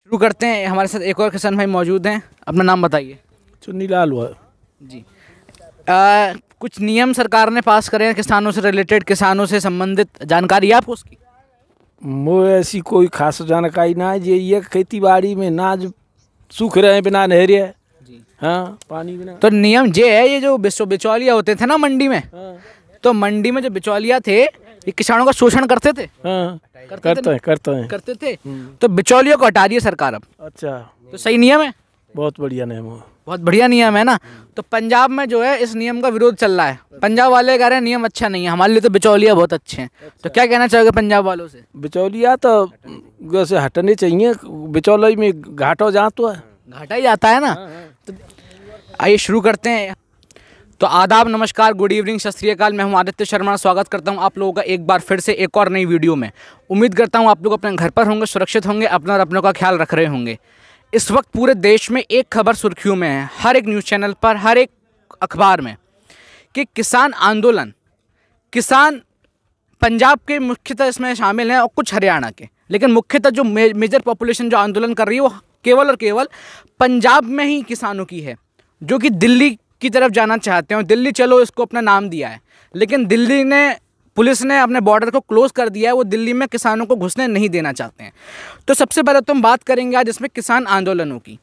शुरू करते हैं। हमारे साथ एक और किसान भाई मौजूद हैं। अपना नाम बताइए। चुन्नीलाल हुआ जी। कुछ नियम सरकार ने पास करे हैं किसानों से रिलेटेड, किसानों से संबंधित जानकारी है आपको उसकी? वो ऐसी कोई खास जानकारी ना है। ये खेती बाड़ी में नाज सूख रहे हैं बिना नहरे। हाँ, पानी बिना। तो नियम ये है, ये जो बिचौलिया होते थे ना मंडी में, हाँ, तो मंडी में जो बिचौलिया थे ये किसानों का शोषण करते थे। हाँ, करते थे। तो बिचौलियों को हटा रही है सरकार अब। अच्छा, तो सही नियम है, बहुत बढ़िया नियम है। बहुत बढ़िया नियम है ना। तो पंजाब में जो है इस नियम का विरोध चल रहा है। पंजाब वाले कह रहे हैं नियम अच्छा नहीं है, हमारे लिए तो बिचौलिया बहुत अच्छे हैं। तो क्या कहना चाहोगे पंजाब वालों से? बिचौलिया तो वैसे हटने चाहिए। बिचौलिया में घाटा जहाँ तो है, घाटा ही जाता है ना। तो आइए शुरू करते हैं। तो आदाब, नमस्कार, गुड इवनिंग, सत श्री अकाल। मैं हूं आदित्य शर्मा। स्वागत करता हूं आप लोगों का एक बार फिर से एक और नई वीडियो में। उम्मीद करता हूं आप लोग अपने घर पर होंगे, सुरक्षित होंगे, अपना और अपनों का ख्याल रख रहे होंगे। इस वक्त पूरे देश में एक खबर सुर्खियों में है, हर एक न्यूज़ चैनल पर, हर एक अखबार में, कि किसान आंदोलन, किसान पंजाब के मुख्यतः इसमें शामिल हैं और कुछ हरियाणा के, लेकिन मुख्यतः जो मेजर पॉपुलेशन जो आंदोलन कर रही है वो केवल और केवल पंजाब में ही किसानों की है, जो कि दिल्ली की तरफ जाना चाहते हैं। दिल्ली चलो इसको अपना नाम दिया है, लेकिन दिल्ली ने, पुलिस ने अपने बॉर्डर को क्लोज कर दिया है। वो दिल्ली में किसानों को घुसने नहीं देना चाहते हैं। तो सबसे पहले तो हम बात करेंगे आज इसमें किसान आंदोलनों की।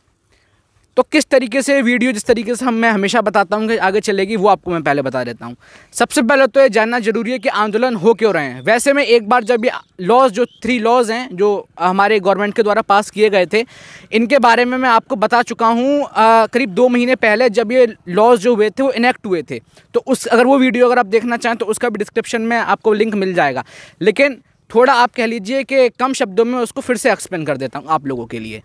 तो किस तरीके से वीडियो, जिस तरीके से मैं हमेशा बताता हूँ कि आगे चलेगी, वो आपको मैं पहले बता देता हूँ। सबसे पहले तो ये जानना जरूरी है कि आंदोलन हो क्यों रहे हैं। वैसे में एक बार जब ये लॉज, जो 3 लॉज हैं जो हमारे गवर्नमेंट के द्वारा पास किए गए थे, इनके बारे में मैं आपको बता चुका हूँ करीब 2 महीने पहले, जब ये लॉज जो हुए थे वो इनेक्ट हुए थे। तो अगर वो वीडियो अगर आप देखना चाहें तो उसका भी डिस्क्रिप्शन में आपको लिंक मिल जाएगा। लेकिन थोड़ा आप कह लीजिए कि कम शब्दों में उसको फिर से एक्सप्लेन कर देता हूँ आप लोगों के लिए।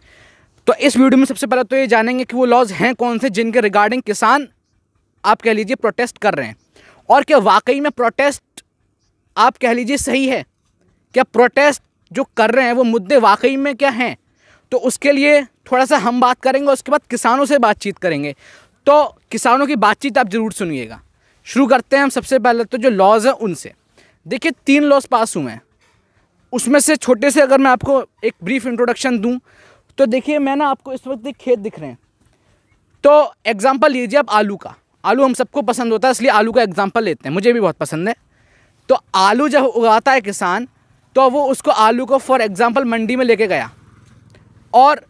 तो इस वीडियो में सबसे पहले तो ये जानेंगे कि वो लॉज हैं कौन से जिनके रिगार्डिंग किसान, आप कह लीजिए, प्रोटेस्ट कर रहे हैं, और क्या वाकई में प्रोटेस्ट, आप कह लीजिए, सही है। क्या प्रोटेस्ट जो कर रहे हैं वो मुद्दे वाकई में क्या हैं? तो उसके लिए थोड़ा सा हम बात करेंगे, उसके बाद किसानों से बातचीत करेंगे। तो किसानों की बातचीत आप ज़रूर सुनिएगा। शुरू करते हैं हम सबसे पहले तो जो लॉज हैं उनसे। देखिए 3 लॉज पास हुए हैं, उसमें से छोटे से अगर मैं आपको एक ब्रीफ इंट्रोडक्शन दूँ तो देखिए, मैं ना आपको इस वक्त एक खेत दिख रहे हैं। तो एग्जांपल लीजिए आप आलू का। आलू हम सबको पसंद होता है, इसलिए आलू का एग्जांपल लेते हैं, मुझे भी बहुत पसंद है। तो आलू जब उगाता है किसान, तो वो उसको आलू को फॉर एग्जांपल मंडी में लेके गया, और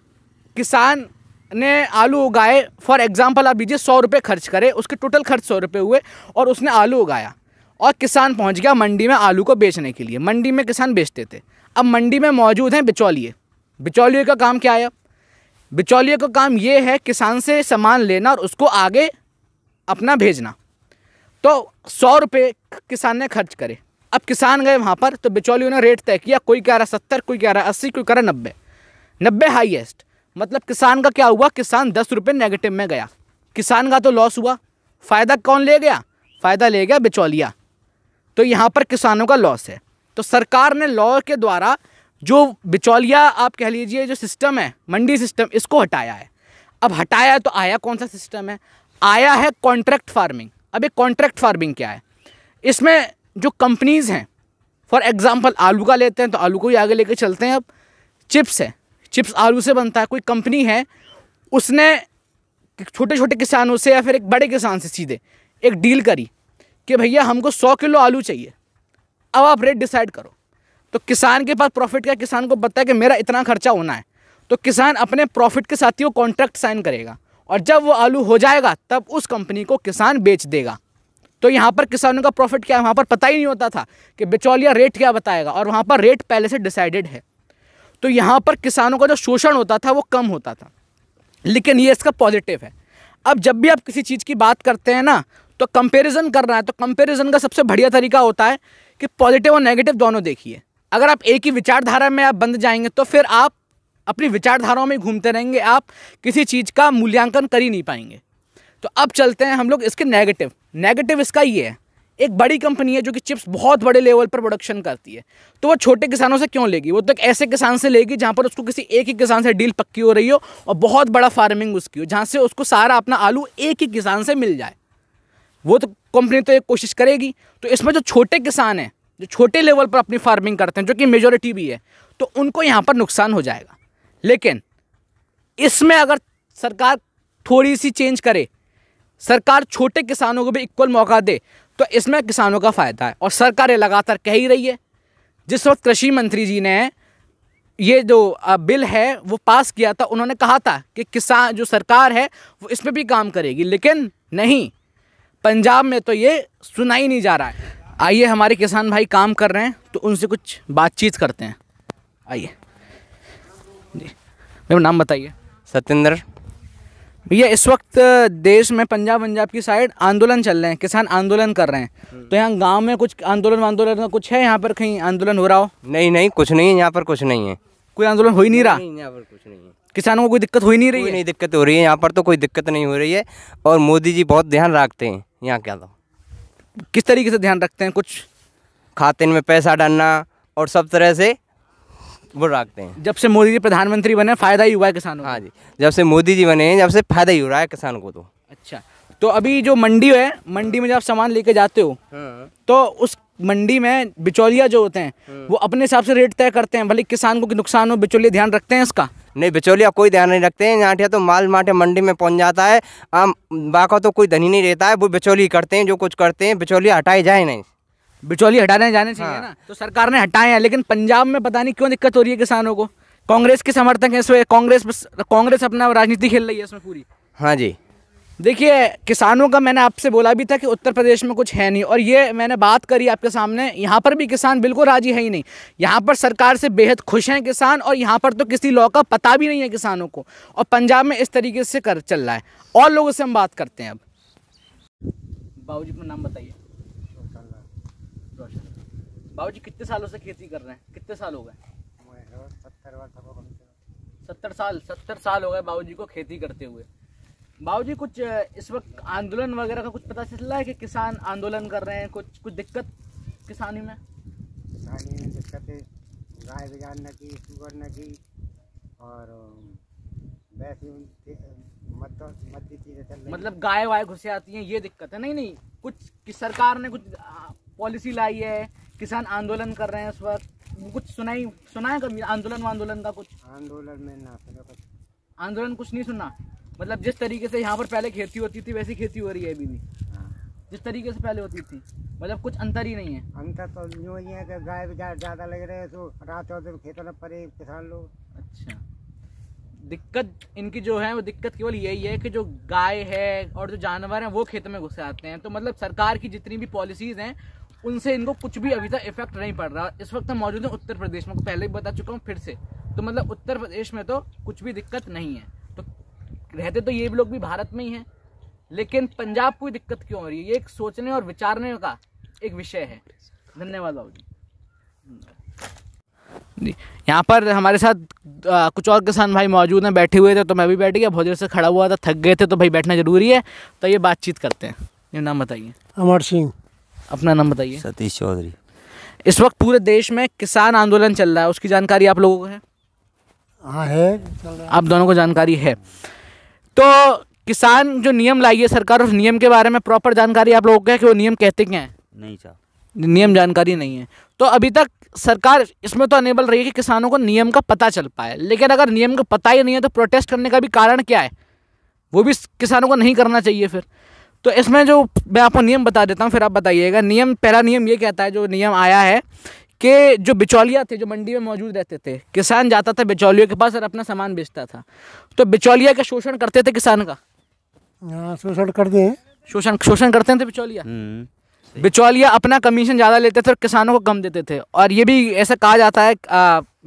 किसान ने आलू उगाए, फॉर एग्जांपल आप लीजिए 100 रुपये खर्च करे, उसके टोटल खर्च 100 रुपये हुए, और उसने आलू उगाया और किसान पहुँच गया मंडी में आलू को बेचने के लिए। मंडी में किसान बेचते थे। अब मंडी में मौजूद हैं बिचौलिए। बिचौलिए का काम क्या है? बिचौलिए का काम ये है किसान से सामान लेना और उसको आगे अपना भेजना। तो 100 रुपये किसान ने खर्च करे। अब किसान गए वहाँ पर, तो बिचौलियों ने रेट तय किया, कोई कह रहा 70, कोई कह रहा 80, कोई कह रहा 90 हाईएस्ट। मतलब किसान का क्या हुआ? किसान 10 रुपये नेगेटिव में गया। किसान का तो लॉस हुआ। फ़ायदा कौन ले गया? फ़ायदा ले गया बिचौलिया। तो यहाँ पर किसानों का लॉस है। तो सरकार ने लॉ के द्वारा जो बिचौलिया, आप कह लीजिए, जो सिस्टम है मंडी सिस्टम, इसको हटाया है। अब हटाया है तो आया कौन सा सिस्टम है? आया है कॉन्ट्रैक्ट फार्मिंग। अब ये कॉन्ट्रैक्ट फार्मिंग क्या है? इसमें जो कंपनीज़ हैं, फॉर एग्जांपल आलू का लेते हैं तो आलू को ही आगे लेके चलते हैं। अब चिप्स है, चिप्स आलू से बनता है। कोई कंपनी है, उसने छोटे छोटे किसानों से या फिर एक बड़े किसान से सीधे एक डील करी कि भैया हमको 100 किलो आलू चाहिए, अब आप रेट डिसाइड करो। तो किसान के पास प्रॉफिट का, किसान को पता है कि मेरा इतना खर्चा होना है, तो किसान अपने प्रॉफिट के साथ ही वो कॉन्ट्रैक्ट साइन करेगा, और जब वो आलू हो जाएगा तब उस कंपनी को किसान बेच देगा। तो यहाँ पर किसानों का प्रॉफिट क्या है? वहाँ पर पता ही नहीं होता था कि बिचौलिया रेट क्या बताएगा, और वहाँ पर रेट पहले से डिसाइडेड है। तो यहाँ पर किसानों का जो शोषण होता था वो कम होता था। लेकिन ये इसका पॉजिटिव है। अब जब भी आप किसी चीज़ की बात करते हैं ना, तो कंपेरिजन करना है, तो कंपेरिजन का सबसे बढ़िया तरीका होता है कि पॉजिटिव और नेगेटिव दोनों देखिए। अगर आप एक ही विचारधारा में आप बंध जाएंगे तो फिर आप अपनी विचारधाराओं में घूमते रहेंगे, आप किसी चीज़ का मूल्यांकन कर ही नहीं पाएंगे। तो अब चलते हैं हम लोग इसके नेगेटिव। नेगेटिव इसका ये है, एक बड़ी कंपनी है जो कि चिप्स बहुत बड़े लेवल पर प्रोडक्शन करती है, तो वो छोटे किसानों से क्यों लेगी? वो तो एक ऐसे किसान से लेगी जहाँ पर उसको किसी एक ही किसान से डील पक्की हो रही हो और बहुत बड़ा फार्मिंग उसकी हो, जहाँ से उसको सारा अपना आलू एक ही किसान से मिल जाए। वो तो कंपनी तो एक कोशिश करेगी। तो इसमें जो छोटे किसान हैं, जो छोटे लेवल पर अपनी फार्मिंग करते हैं, जो कि मेजॉरिटी भी है, तो उनको यहाँ पर नुकसान हो जाएगा। लेकिन इसमें अगर सरकार थोड़ी सी चेंज करे, सरकार छोटे किसानों को भी इक्वल मौका दे, तो इसमें किसानों का फ़ायदा है। और सरकार ये लगातार कह ही रही है। जिस वक्त कृषि मंत्री जी ने ये जो बिल है वो पास किया था, उन्होंने कहा था कि किसान जो सरकार है वो इस पर भी काम करेगी, लेकिन नहीं, पंजाब में तो ये सुना ही नहीं जा रहा है। आइए, हमारे किसान भाई काम कर रहे हैं तो उनसे कुछ बातचीत करते हैं। आइए जी, मेरा नाम बताइए। सत्येंद्र। भैया, इस वक्त देश में पंजाब की साइड आंदोलन चल रहे हैं, किसान आंदोलन कर रहे हैं, तो यहाँ गांव में कुछ आंदोलन का कुछ है? यहाँ पर कहीं आंदोलन हो रहा हो? नहीं, कुछ नहीं है यहाँ पर, कुछ नहीं है, कोई आंदोलन हो ही नहीं रहा? नहीं, यहाँ पर कुछ नहीं है। किसानों को कोई दिक्कत हो ही नहीं रही है? नहीं, दिक्कत हो रही है यहाँ पर, तो कोई दिक्कत नहीं हो रही है। और मोदी जी बहुत ध्यान रखते हैं यहाँ क्या, तो किस तरीके से ध्यान रखते हैं? कुछ खाते में पैसा डालना और सब तरह से वो रखते हैं। जब से मोदी जी प्रधानमंत्री बने फ़ायदा ही हुआ है किसानों को? हाँ जी, जब से मोदी जी बने हैं, जब से फ़ायदा ही हो रहा है किसान को। तो अच्छा, तो अभी जो मंडी है, मंडी में जब आप सामान लेके जाते हो तो उस मंडी में बिचौलिया जो होते हैं वो अपने हिसाब से रेट तय करते हैं, भले किसान को नुकसान हो, बिचौलिया ध्यान रखते हैं इसका? नहीं, बिचौलिया कोई ध्यान नहीं रखते हैं। यहाँ तो माल माटे मंडी में पहुँच जाता है, आम बाका तो कोई धनी नहीं रहता है, वो बिचौली करते हैं जो कुछ करते हैं। बिचौलिया हटाए जाए नहीं, बिचौलिया हटाने जाने चाहिए ना, तो सरकार ने हटाए हैं, लेकिन पंजाब में पता नहीं क्यों दिक्कत हो रही है किसानों को। कांग्रेस के समर्थक हैं इसमें, कांग्रेस अपना राजनीति खेल रही है इसमें पूरी। हाँ जी, देखिए, किसानों का मैंने आपसे बोला भी था कि उत्तर प्रदेश में कुछ है नहीं, और ये मैंने बात करी आपके सामने, यहाँ पर भी किसान बिल्कुल राजी है ही नहीं। यहाँ पर सरकार से बेहद खुश हैं किसान, और यहाँ पर तो किसी लॉ का पता भी नहीं है किसानों को, और पंजाब में इस तरीके से चल रहा है। और लोगों से हम बात करते हैं अब। बाबूजी अपना नाम बताइए। बाबूजी कितने सालों से खेती कर रहे हैं? कितने साल हो गए? 70 साल हो गए बाबूजी को खेती करते हुए। बाबूजी, कुछ इस वक्त आंदोलन वगैरह का कुछ पता चल रहा है कि किसान आंदोलन कर रहे हैं? कुछ दिक्कत किसानी में? दिक्कत है, गाय बिगाड़ने की, शुगर न की, और वैसे मध्य चीज़ें चल रही। मतलब गाय वाय घुसे आती हैं, ये दिक्कत है? नहीं, कुछ कि सरकार ने कुछ पॉलिसी लाई है, किसान आंदोलन कर रहे हैं इस वक्त, कुछ सुना है कभी आंदोलन का? कुछ आंदोलन में ना सुना, कुछ आंदोलन कुछ नहीं सुना। मतलब जिस तरीके से यहाँ पर पहले खेती होती थी वैसी खेती हो रही है अभी भी, जिस तरीके से पहले होती थी, मतलब कुछ अंतर ही नहीं है। अंतर तो यूँ ही है कि गाय ज़्यादा लग रहे हैं, तो रात और दिन खेतों में पड़े किसान लोग। अच्छा, दिक्कत इनकी जो है वो दिक्कत केवल यही है कि जो गाय है और जो जानवर हैं वो खेत में घुसे आते हैं। तो मतलब सरकार की जितनी भी पॉलिसीज़ हैं उनसे इनको कुछ भी अभी तक इफेक्ट नहीं पड़ रहा। इस वक्त हम मौजूद हैं उत्तर प्रदेश में, पहले भी बता चुका हूँ फिर से। तो मतलब उत्तर प्रदेश में तो कुछ भी दिक्कत नहीं है, तो रहते तो ये लोग भी भारत में ही हैं, लेकिन पंजाब को दिक्कत क्यों हो रही है, ये एक सोचने और विचारने का एक विषय है। धन्यवाद बाबू जी। यहाँ पर हमारे साथ कुछ और किसान भाई मौजूद हैं, बैठे हुए थे, तो मैं भी बैठ गया, बहुत देर से खड़ा हुआ था, थक गए थे, तो भाई बैठना जरूरी है, तो ये बातचीत करते हैं। ये नाम बताइए। अमर सिंह। अपना नाम बताइए। सतीश चौधरी। इस वक्त पूरे देश में किसान आंदोलन चल रहा है, उसकी जानकारी आप लोगों को है? हाँ है, चल रहा है। आप दोनों को जानकारी है। तो किसान जो नियम लाई है सरकार, उस नियम के बारे में प्रॉपर जानकारी आप लोगों को है कि वो नियम कहते क्या है? नहीं साहब, नियम जानकारी नहीं है। तो अभी तक सरकार इसमें तो अनेबल रही है कि किसानों को नियम का पता चल पाए, लेकिन अगर नियम का पता ही नहीं है तो प्रोटेस्ट करने का भी कारण क्या है? वो भी किसानों को नहीं करना चाहिए फिर। तो इसमें जो मैं आपको नियम बता देता हूँ, फिर आप बताइएगा। नियम, पहला नियम ये कहता है, जो नियम आया है कि जो बिचौलिया थे, जो मंडी में मौजूद रहते थे, किसान जाता था बिचौलियों के पास और अपना सामान बेचता था, तो बिचौलिया का शोषण करते थे किसान का। शोषण करते हैं, शोषण करते थे बिचौलिया। बिचौलिया अपना कमीशन ज़्यादा लेते थे और किसानों को कम देते थे। और ये भी ऐसा कहा जाता है,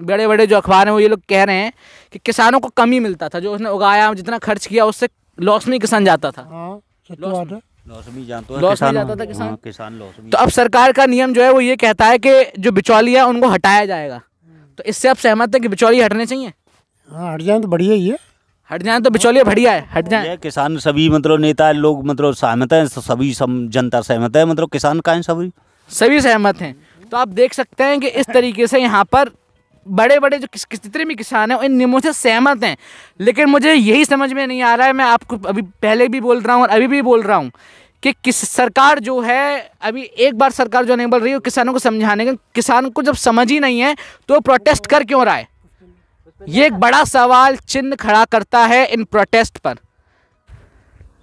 बड़े बड़े जो अखबार हैं वो ये लोग कह रहे हैं कि किसानों को कम ही मिलता था, जो उसने उगाया, जितना खर्च किया उससे लॉस में किसान जाता था। लॉस में जाता था किसान। तो अब सरकार का नियम जो है वो ये कहता है कि जो बिचौलिया उनको हटाया जाएगा। तो इससे आप सहमत हैं कि बिचौलिया हटने चाहिए? हाँ, हट जाए तो बढ़िया ही है। हट जाए तो बिचौलिया बढ़िया है, हट जाए। किसान सभी मतलब नेता लोग मतलब सहमत हैं, सभी जनता सहमत है, मतलब किसान का है सभी सहमत हैं। तो आप देख सकते हैं कि इस तरीके से यहाँ पर बड़े बड़े जो जितने भी किसान हैं इन नियमों से सहमत हैं। लेकिन मुझे यही समझ में नहीं आ रहा है, मैं आपको अभी पहले भी बोल रहा हूँ और अभी भी बोल रहा हूँ कि सरकार जो है, अभी एक बार सरकार जो नहीं बोल रही है किसानों को समझाने का, किसान को जब समझ ही नहीं है तो प्रोटेस्ट कर क्यों रहा है? ये एक बड़ा सवाल चिन्ह खड़ा करता है इन प्रोटेस्ट पर।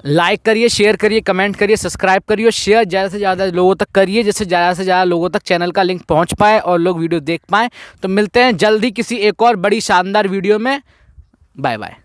लाइक करिए, शेयर करिए, कमेंट करिए, सब्सक्राइब करिए, शेयर ज़्यादा से ज़्यादा लोगों तक करिए, जिससे ज़्यादा से ज़्यादा लोगों तक चैनल का लिंक पहुंच पाए और लोग वीडियो देख पाएँ। तो मिलते हैं जल्दी किसी एक और बड़ी शानदार वीडियो में। Bye bye.